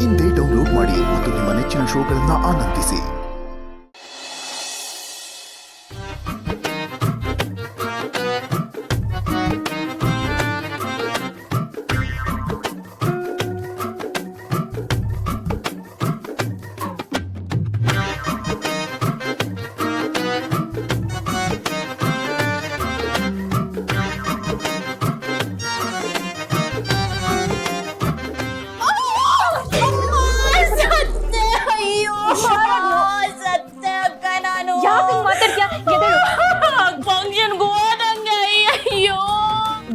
ಇಂದೇ ಡೌನ್ಲೋಡ್ ಮಾಡಿ ಮತ್ತು ನಿಮ್ಮ ನೆಚ್ಚಿನ ಶೋಗಳನ್ನು ಆನಂದಿಸಿ.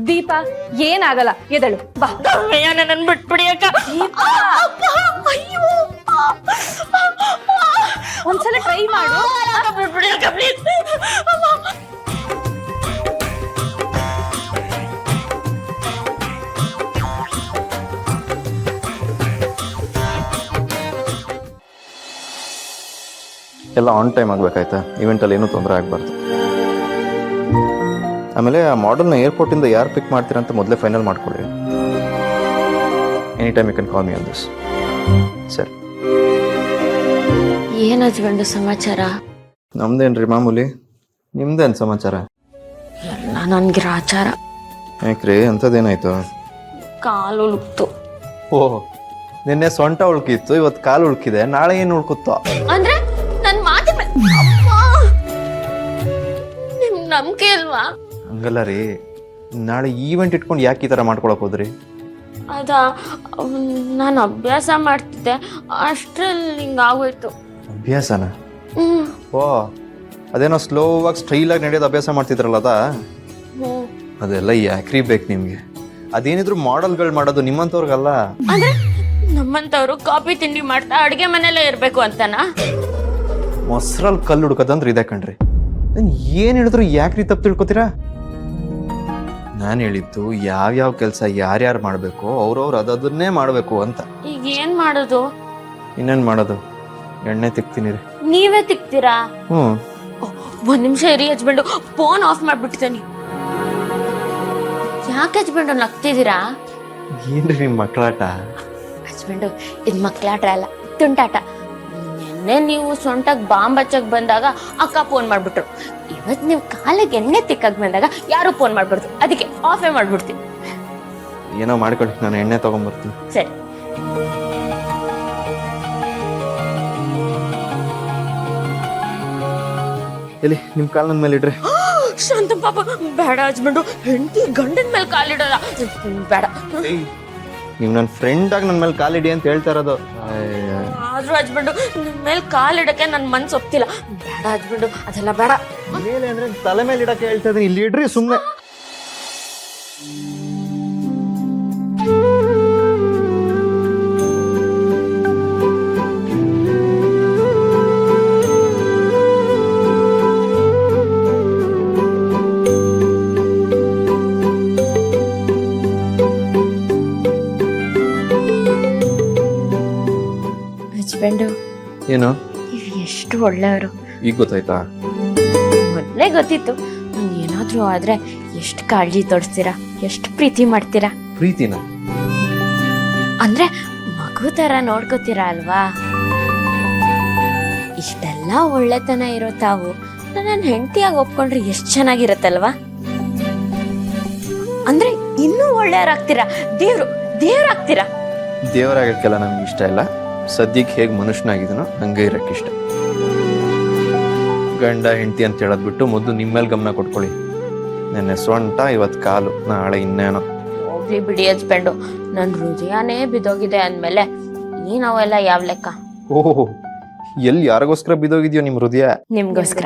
ದೀಪ ಏನಾಗಲ್ಲ, ಎದಳು ಬಾ. ನನ್ನ ಬಿಟ್ಬಿಡಿ ಅಕ್ಕ. ಒಂದ್ಸಲ ಟ್ರೈ ಮಾಡು. ಬಿಟ್ಬಿಡಿ ಅಕ್ಕ ಪ್ಲೀಸ್. ಎಲ್ಲ ಆನ್ ಟೈಮ್ ಆಗಬೇಕಾಯ್ತಾ? ಇವೆಂಟಲ್ಲಿ ಏನೂ ತೊಂದರೆ ಆಗಬಾರ್ದು. ಆಮೇಲೆ ಆ ಮಾಡಲ್ನ ಏರ್ಪೋರ್ಟಿಂದ ಯಾರು ಪಿಕ್ ಮಾಡ್ತೀರಾ ಅಂತ ಮೊದಲೇ ಫೈನಲ್ ಮಾಡ್ಕೊಳ್ಳಿ. Any time you can call me on this. ಸರಿ, ಏನ್ ಹಚ್ಕೊಂಡು ಸಮಾಚಾರ? ನಮ್ದೇನ್ರಿ ಮಾಮೂಲಿ, ನಿಮ್ದೇನು ಸಮಾಚಾರ? ಎಲ್ಲ ನನ್ಗಿರೋ ಆಚಾರ. ಯಾಕ್ರಿ, ಅಂಥದ್ದೇನಾಯ್ತು? ಕಾಲು ಉಳುಕ್ತು. ಓಹ್, ನಿನ್ನೆ ಸೊಂಟ ಉಳ್ಕಿತ್ತು, ಇವತ್ತು ಕಾಲು ಉಳ್ಕಿದೆ, ನಾಳೆ ಏನು ಉಳ್ಕುತ್ತೋ? ಅಂದ್ರೆ ನನ್ ಮಾತಿ ನಿಮ್ ನಂಬಿಕೆ ಇಲ್ವಾ? ಹಂಗಲ್ಲ ರೀ, ನಾಳೆ ಈವೆಂಟ್ ಇಟ್ಕೊಂಡು ಯಾಕೆ ಈ ಥರ ಮಾಡ್ಕೊಳಕ್ ಹೋದ್ರಿ? ಅದ ನಾನು ಅಭ್ಯಾಸ ಮಾಡ್ತಿದ್ದೆ, ಅಷ್ಟ್ರಲ್ಲಿ ಹಿಂಗಾಗೋಯ್ತು. ಅಭ್ಯಾಸನ? ಓ, ಅದೇನೋ ಸ್ಲೋವಾಗಿ ಸ್ಟೈಲಾಗಿ ನಡೆಯೋದು ಅಭ್ಯಾಸ ಮಾಡ್ತಿದ್ರಲ್ಲ ಅದಾ? ಅದೆಲ್ಲ ಯಾಕ್ರಿ ಬೇಕು ನಿಮಗೆ? ಅದೇನಿದ್ರು ಮಾಡೆಲ್ಗಳು ಮಾಡೋದು ನಿಮ್ಮಂಥವ್ರಿಗಲ್ಲ. ಅಂದ್ರೆ ನಮ್ಮಂತವ್ರು ಕಾಫಿ ತಿಂಡಿ ಮಾಡ್ತಾ ಅಡ್ಗೆ ಮನೆಯಲ್ಲೇ ಇರ್ಬೇಕು ಅಂತನಾ? ಮೊಸರಲ್ಲಿ ಕಲ್ಲು ಹುಡ್ಕೋದಂದ್ರೆ ಇದೆ ಕಣ್ರಿ. ಏನ್ ಹೇಳಿದ್ರು ಯಾಕ್ರಿ ತಪ್ಪು ತಿಳ್ಕೊತೀರಾ? ನಾನು ಹೇಳಿದ್ದು ಯಾವ್ಯಾವ ಕೆಲಸ ಯಾರ್ಯಾರು ಮಾಡಬೇಕು ಅವ್ರವ್ರು ಅದನ್ನೇ ಮಾಡಬೇಕು ಅಂತ. ಈಗ ಏನ್ ಮಾಡೋದು? ಇನ್ನೇನ್ ಮಾಡೋದು? ಎಣ್ಣೆ ತಿಕ್ತೀನಿ ರೀ. ನೀವೇ ತಿಕ್ತೀರಾ? ಒಂದ್ ನಿಮಿಷ ಇರಿ ಹಚ್ಬಂಡು, ಫೋನ್ ಆಫ್ ಮಾಡ್ಬಿಟ್ಟಿದ್ದಾನೆ. ಯಾಕೆ ಹಚ್ಬಂಡು ನಗ್ತಿದ್ದೀರಾ? ಏನ್ರಿ ನಿಮ್ ಮಕ್ಕಳಾಟ? ಹಚ್ಬಂಡು, ಇದು ಮಕ್ಕಳಾಟ ಅಲ್ಲ, ತುಂಟಾಟ. ನಿನ್ನೆ ನೀವು ಸೊಂಟಕ್ ಬಾಂಬ್ ಹಚ್ಚಕ್ ಬಂದಾಗ ಅಕ್ಕ ಫೋನ್ ಮಾಡ್ಬಿಟ್ರು. ಇವತ್ ನೀವು ಕಾಲಿಗೆ ಎಣ್ಣೆ ತಿಕ್ಕಕ್ ಬಂದಾಗ ಯಾರು ಫೋನ್ ಮಾಡ್ಬಿಡ್ತು, ಅದಕ್ಕೆ ಆಫೇ ಮಾಡ್ಬಿಡ್ತೀನಿ. ಏನೋ ಮಾಡ್ಕೊಳ್ಳಿ, ನಾನು ಎಣ್ಣೆ ತಗೊಂಡ್ಬರ್ತೀನಿ. ಸರಿ. ಎಲ್ಲಿ ನಿಮ್ ಕಾಲ್ ನನ್ನ ಮೇಲೆ ಇಡ್ರಿ. ಶಾಂತ ಪಾಪ ಬೇಡ ಹಚ್ಬಂಡು, ಹೆಂಡತಿ ಗಂಡನ ಮೇಲೆ ಕಾಲಿಡಲ್ಲ, ಬೇಡ. ನೀವು ನನ್ನ ಫ್ರೆಂಡ್ ಆಗಿ ನನ್ನ ಮೇಲೆ ಕಾಲಿಡಿ ಅಂತ ಹೇಳ್ತಾ ಇರೋದು. ಆದ್ರೂ ಹಚ್ಬಂಡು, ನಿಮ್ ಮೇಲೆ ಕಾಲಿಡಕ್ಕೆ ನನ್ ಮನ್ಸು ಒಪ್ತಿಲ್ಲ. ಬೇಡ ಹಚ್ಬಂಡು, ಅದೆಲ್ಲ ಬೇಡ. ಮೇಲೆ ಅಂದ್ರೆ ತಲೆ ಮೇಲೆ ಇಡಕ್ಕೆ ಹೇಳ್ತಾ ಇದೀನಿ, ಇಲ್ಲಿ ಇಡ್ರಿ ಸುಮ್ಮನೆ. ಹಚ್ಬಂಡು, ಏನು ನೀವು ಎಷ್ಟು ಒಳ್ಳೆಯವರು. ಈಗ ಗೊತ್ತಾಯ್ತಾ? ಮೊದಲೇ ಗೊತ್ತಿತ್ತು. ಏನಾದ್ರೂ ಆದ್ರೆ ಎಷ್ಟು ಕಾಳಜಿ ತೋರಿಸ್ತೀರಾ, ಎಷ್ಟು ಪ್ರೀತಿ ಮಾಡ್ತೀರಾ. ಪ್ರೀತಿನ? ಅಂದ್ರೆ ಮಗು ತರ ನೋಡ್ಕೋತೀರಾ ಅಲ್ವಾ? ಇಷ್ಟೆಲ್ಲ ಒಳ್ಳೆತನ ಇರೋ ತಾವು ನನ್ನ ಹೆಂಡತಿಯಾಗಿ ಒಪ್ಕೊಂಡ್ರೆ ಎಷ್ಟು ಚೆನ್ನಾಗಿರತ್ತಲ್ವಾ? ಅಂದ್ರೆ ಇನ್ನೂ ಒಳ್ಳೆಯವರಾಗ್ತೀರಾ, ದೇವ್ರಾಗ್ತೀರಾ. ದೇವರಾಗಕ್ಕೆಲ್ಲ ನಮ್ಗೆ ಇಷ್ಟ ಇಲ್ಲ. ಸದ್ಯಕ್ಕೆ ಹೇಗೆ ಮನುಷ್ಯನಾಗಿದನೋ ಹಂಗೆ ಇರಕ್ಕೆ ಇಷ್ಟ. ಗಂಡ ಹೆಂಡತಿ ಅಂತ ಹೇಳೋದ್ ಬಿಟ್ಟು ಮೊದಲು ನಿಮ್ಮ ಮೇಲೆ ಗಮನ ಕೊಟ್ಕೊಳ್ಳಿ. ನೆನ್ನೆ ಸೊಂಟ, ಇವತ್ತು ಕಾಲು, ನಾಳೆ ಇನ್ನೇನೋ. ಹೋಗ್ಲಿ ಬಿಡಿ ಹಚ್ಬಂಡು, ನನ್ನ ಹೃದಯನೇ ಬಿದ್ದೋಗಿದೆ ಅಂದ್ಮೇಲೆ ಈ ನಾವೆಲ್ಲ ಯಾವ ಲೆಕ್ಕ? ಓಹೋ, ಎಲ್ಲಿ ಯಾರಿಗೋಸ್ಕರ ಬಿದ್ದೋಗಿದ್ಯೋ ನಿಮ್ ಹೃದಯ? ನಿಮ್ಗೋಸ್ಕರ.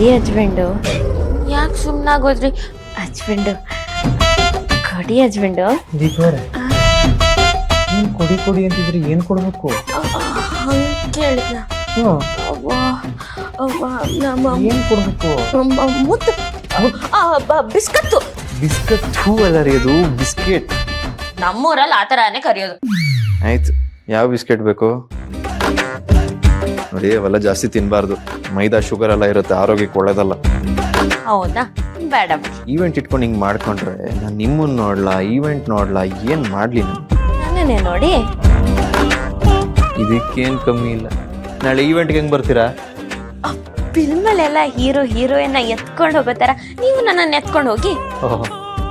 ಕೊಡಿ ಹಚ್ಬಂಡು. ಯಾಕೆ ಸುಮ್ಮನಾಗೋದ್ರಿ ಹಚ್ಬಂಡು? ಕೊಡಿ ಹಚ್ಬಂಡು. ದೀಪವ್ರೆ, ಏನ್ ಕೊಡಿ ಕೊಡಿ ಅಂತಿದ್ರಿ, ಏನ್ ಕೊಡ್ಬೇಕು? ಹಂಗ ಕೇಳಿದ್ನ ಏನ್ ಕೊಡ್ಬೇಕು? ಮುತ್ತು ಬಿಸ್ಕತ್ತು. ಬಿಸ್ಕಟ್ ಹೂ ಅಲ್ಲ ರೀ, ಅದು ಬಿಸ್ಕೆಟ್. ನಮ್ಮೂರಲ್ಲಿ ಆತರನೇ ಕರೆಯೋದು. ಆಯ್ತು, ಯಾವ ಬಿಸ್ಕೆಟ್ ಬೇಕು ನೋಡಿ. ಅವೆಲ್ಲ ಜಾಸ್ತಿ ತಿನ್ಬಾರ್ದು, ಮೈದಾ ಶುಗರ್ ಎಲ್ಲ ಇರುತ್ತೆ, ಆರೋಗ್ಯಕ್ಕೆ ಒಳ್ಳೇದಲ್ಲ. ಹೌದಾ, ಬೇಡ. ಈವೆಂಟ್ ಇಟ್ಕೊಂಡು ಹಿಂಗ್ ಮಾಡ್ಕೊಂಡ್ರೆ ನಾನು ನಿಮ್ಮನ್ನ ನೋಡ್ಲಾ, ಈವೆಂಟ್ ನೋಡ್ಲಾ, ಏನ್ ಮಾಡ್ಲಿ ನಾನು? ನನ್ನೇ ನೋಡಿ. ಇದಕ್ಕೇನ್ ಕಮ್ಮಿ ಇಲ್ಲ. ನಾಳೆ ಈವೆಂಟ್ಗೆ ಹೆಂಗ್ ಬರ್ತೀರಾ? ಫಿಲ್ಮಲ್ಲೆಲ್ಲ ಹೀರೋ ಹೀರೋಯಿನ್ ಎತ್ಕೊಂಡು ಹೋಗೋತಾರ ನೀವು ನನ್ನನ್ನು ಎತ್ಕೊಂಡು ಹೋಗಿ.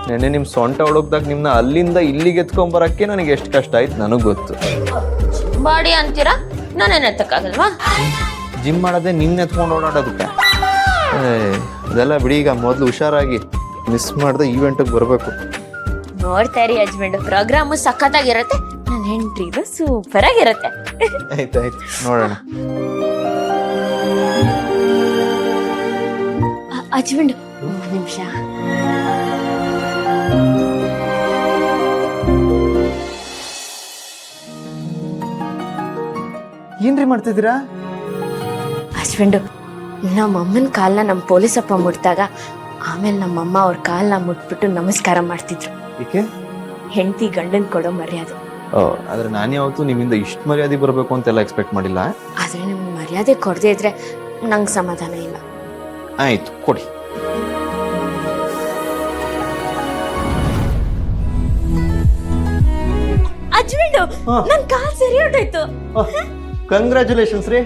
ನೆನ್ನೆ ನಿಮ್ ಸೊಂಟ ಒಳಗ್ದಾಗ ನಿಮ್ನ ಅಲ್ಲಿಂದ ಇಲ್ಲಿಗೆ ಎತ್ಕೊಂಡ್ ಬರಕ್ಕೆ ನನಗೆ ಎಷ್ಟು ಕಷ್ಟ ಆಯ್ತು ನನಗ್ ಗೊತ್ತು. ಬಾಡಿ ಅಂತೀರಾ, ನಾನೇನ್ ಎತ್ತಕ್ಕಾಗಲ್ವಾ? ಜಿಮ್ ಮಾಡೋದೇ ನಿನ್ನ ಎತ್ಕೊಂಡು ಓಡಾಡೋದಕ್ಕೆ. ಅದೆಲ್ಲ ಬಿಡಿ, ಈಗ ಮೊದ್ಲು ಹುಷಾರಾಗಿ ಮಿಸ್ ಮಾಡ್ದೆ ಈವೆಂಟ್ಗೆ ಬರ್ಬೇಕು. ನೋಡ್ತಾ ಇರಿ ಹಸ್ಬೆಂಡ್, ಪ್ರೋಗ್ರಾಮು ಸಖತ್ತಾಗಿರತ್ತೆ, ನನ್ನ ಹೆಂಡ್ರಿದು ಸೂಪರ್ ಆಗಿರತ್ತೆ. ಆಯ್ತಾಯ್ತು, ನೋಡೋಣ. ಹಸ್ಬೆಂಡ್ ಒಂದು ನಿಮಿಷ. ಏನ್ರಿ ಮಾಡ್ತಿದ್ದೀರಾ? ಹಸ್ಬೆಂಡು, ನಮ್ಮ ಅಮ್ಮನ ಕಾಲನ್ನ ನಮ್ಮ ಪೊಲೀಸಪ್ಪ ಮುಟ್ಟಾಗ ಆಮೇಲೆ ನಮ್ಮಮ್ಮ ಅವ್ರ ಕಾಲನ್ನ ಮುಟ್ಬಿಟ್ಟು ನಮಸ್ಕಾರ ಮಾಡ್ತಿದ್ರು. ಏಕೆ? ಹೆಂಡತಿ ಗಂಡನ್ ಕೊಡೋ ಮರ್ಯಾದೆ. ಆದ್ರೆ ನಾನು ಯಾವತ್ತೂ ನಿಮ್ಮಿಂದ ಇಷ್ಟು ಮರ್ಯಾದೆ ಬರಬೇಕು ಅಂತೆಲ್ಲ ಎಕ್ಸ್ಪೆಕ್ಟ್ ಮಾಡಿಲ್ಲ. ಆದ್ರೆ ನಿಮ್ಗೆ ಮರ್ಯಾದೆ ಕೊಡದೇ ಇದ್ರೆ ನಂಗೆ ಸಮಾಧಾನ ಇಲ್ಲ. ಆಯ್ತು, ಕೊಡಿ. ಹಸ್ಬೆಂಡು, ನನ್ ಕಾಲ್ ಸರಿ ಹೊಟ್ಟೋಯ್ತು. ಕಂಗ್ರ್ಯಾಚುಲೇಷನ್ಸ್ ರೀ.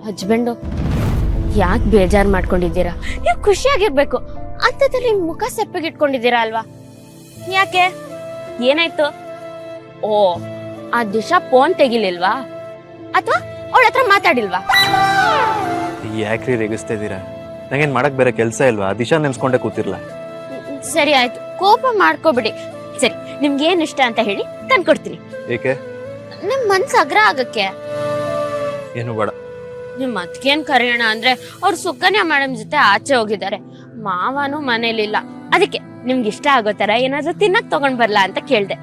ಹಸ್ಬೆಂಡು, ಯಾಕೆ ಬೇಜಾರು ಮಾಡ್ಕೊಂಡಿದ್ದೀರಾ? ನೀವು ಖುಷಿಯಾಗಿರ್ಬೇಕು. ಅಂತದಲ್ಲಿ ಮುಖ ಸೆಪ್ಪಗೆ ಇಟ್ಕೊಂಡಿದ್ದೀರಾ ಅಲ್ವಾ? ಯಾಕೆ, ಏನಾಯ್ತು? ಓ, ಆ ದಿಶಾ ಫೋನ್ ತೆಗಿಲಿಲ್ವಾ? ಅಥವಾ ಅವಳ ಹತ್ರ ಮಾತಾಡಿಲ್ವಾ? ಯಾಕ್ರಿ ರೇಗಿಸ್ತಾ ಇದ್ದೀರಾ? ನಂಗೇನ್ ಮಾಡಕ್ ಬೇರೆ ಕೆಲಸ ಇಲ್ವಾ? ದಿಶಾ ನೆನ್ಸ್ಕೊಂಡೆ ಕೂತಿರ್ಲ. ಸರಿ ಆಯ್ತು, ಕೋಪ ಮಾಡ್ಕೋಬಿಡಿ. ಸರಿ, ನಿಮ್ಗೆ ಏನ್ ಇಷ್ಟ ಅಂತ ಹೇಳಿ ತಂದ್ಕೊಡ್ತೀನಿ. ಏಕೆ? ನಿಮ್ ಮನ್ಸು ಅಗ್ರ ಆಗಕ್ಕೆ. ಏನು ಬೇಡ. ನಿಮ್ ಅತ್ಕೇನ್ ಕರೆಯೋಣ ಅಂದ್ರೆ ಅವ್ರು ಸುಕನ್ಯಾ ಮೇಡಮ್ ಜೊತೆ ಆಚೆ ಹೋಗಿದ್ದಾರೆ, ಮಾವನು ಮನೇಲಿಲ್ಲ. ಅದಕ್ಕೆ ನಿಮ್ಗೆ ಇಷ್ಟ ಆಗೋ ತರ ಏನಾದ್ರೂ ತಿನ್ನಕ್ ತಗೊಂಡ್ ಬರ್ಲಾ ಅಂತ ಕೇಳ್ದೆ.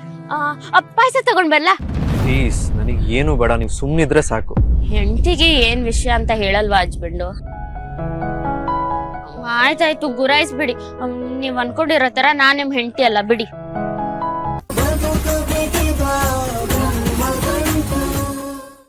ಪಾಯಸ ತಗೊಂಡ್ ಬರ್ಲಾ? ಪ್ಲೀಸ್, ನನಗೆ ಏನು ಬೇಡ, ನೀವು ಸುಮ್ಮನಿದ್ರೆ ಸಾಕು. ಹೆಂಡತಿಗೆ ಏನ್ ವಿಷಯ ಅಂತ ಹೇಳಲ್ವಾ ಹಸ್ಬೆಂಡು? ಆಯ್ತಾಯ್ತು, ಗುರಾಯಿಸ್ಬಿಡಿ. ನೀವ್ ಅನ್ಕೊಂಡಿರೋ ತರ ನಾನ್ ನಿಮ್ ಹೆಂಡತಿ ಅಲ್ಲ, ಬಿಡಿ.